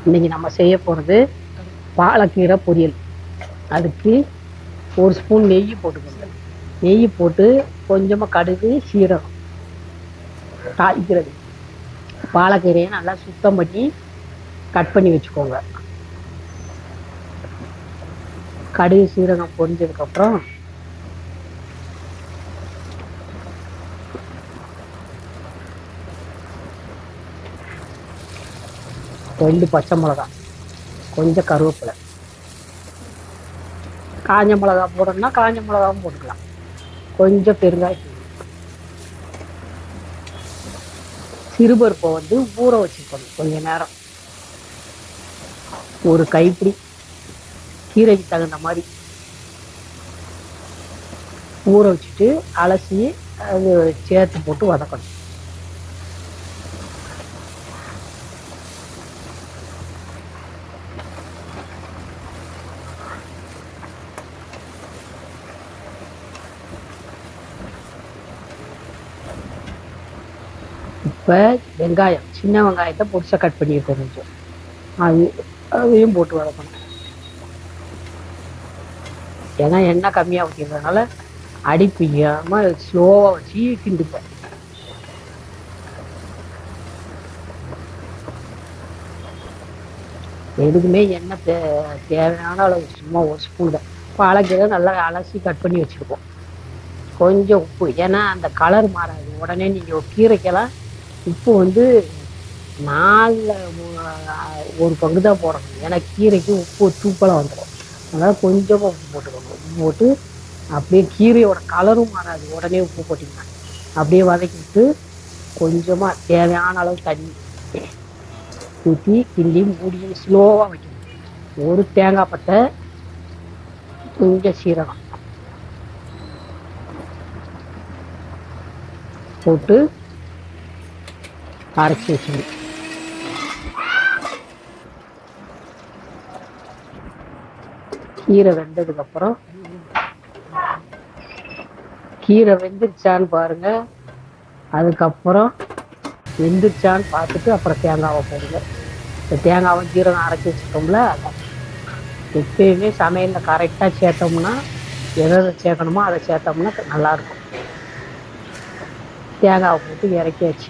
இன்னைக்கு நம்ம செய்ய போகிறது பாலக்கீரை பொரியல். அதுக்கு ஒரு ஸ்பூன் நெய் போட்டுக்கோங்க. நெய் போட்டு கொஞ்சமாக கடுகு சீரகம் தாளிக்கிறது. பாலக்கீரையை நல்லா சுத்தம் பண்ணி கட் பண்ணி வச்சுக்கோங்க. கடுகு சீரகம் பொரிஞ்சதுக்கப்புறம் ரெண்டு பச்சை மிளகா, கொஞ்சம் கருவேப்பிலை, காஞ்ச மிளகா போடணும்னா காஞ்ச மிளகாவும் போட்டுக்கலாம், கொஞ்சம் பெருங்காயம், சிறுபருப்பை ஊற வச்சுக்கணும் கொஞ்ச நேரம், ஒரு கைப்பிடி, கீரைக்கு தகுந்த மாதிரி ஊற வச்சுட்டு அலசி அது சேர்த்து போட்டு வதக்கணும். இப்போ வெங்காயம், சின்ன வெங்காயத்தை பொடிசா கட் பண்ணியிருக்கோம் கொஞ்சம், அதையும் போட்டு வதக்கணும். ஏன்னா எண்ணெய் கம்மியாக ஊற்றிடுறதுனால அடிப்பிக்காமல் ஸ்லோவாக வச்சு கிண்டுப்பேன். எதுக்குமே எண்ணெய் தேவையான அளவு, சும்மா ஒரு ஸ்பூன் தான். பாலக்கீரை நல்லா அலசி கட் பண்ணி வச்சுருக்கோம். கொஞ்சம் உப்பு, ஏன்னா அந்த கலர் மாறாது உடனே. நீங்கள் கீரைக்கெல்லாம் உப்பு 4 ஒரு பங்கு தான் போடணும், ஏன்னா கீரைக்கு உப்பு தூக்கலாக வந்துடும். அதனால் கொஞ்சமாக உப்பு போட்டுக்கணும். உப்பு போட்டு அப்படியே கீரையோட கலரும் மாறாது உடனே உப்பு போட்டிங்கன்னா. அப்படியே வதக்கிட்டு கொஞ்சமாக தேவையான அளவு தண்ணி ஊற்றி கிண்டி மூடி ஸ்லோவாக வைக்கணும். ஒரு தேங்காய் பட்டை, கொஞ்சம் சீரகம் போட்டு அரைச்சி வச்சுக்கணும். கீரை வெந்ததுக்கப்புறம், கீரை வெந்துருச்சான்னு பாருங்க. அதுக்கப்புறம் வெந்துருச்சான்னு பார்த்துட்டு அப்புறம் தேங்காவை போடுங்க. இந்த தேங்காவை ஜீரகம் அரைச்சி வச்சுட்டோம்ல, எப்பயுமே சமையலில் கரெக்டாக சேர்த்தோம்னா, எதை சேர்க்கணுமோ அதை சேர்த்தோம்னா நல்லாயிருக்கும். தேங்காவை போட்டு இறக்கியாச்சு.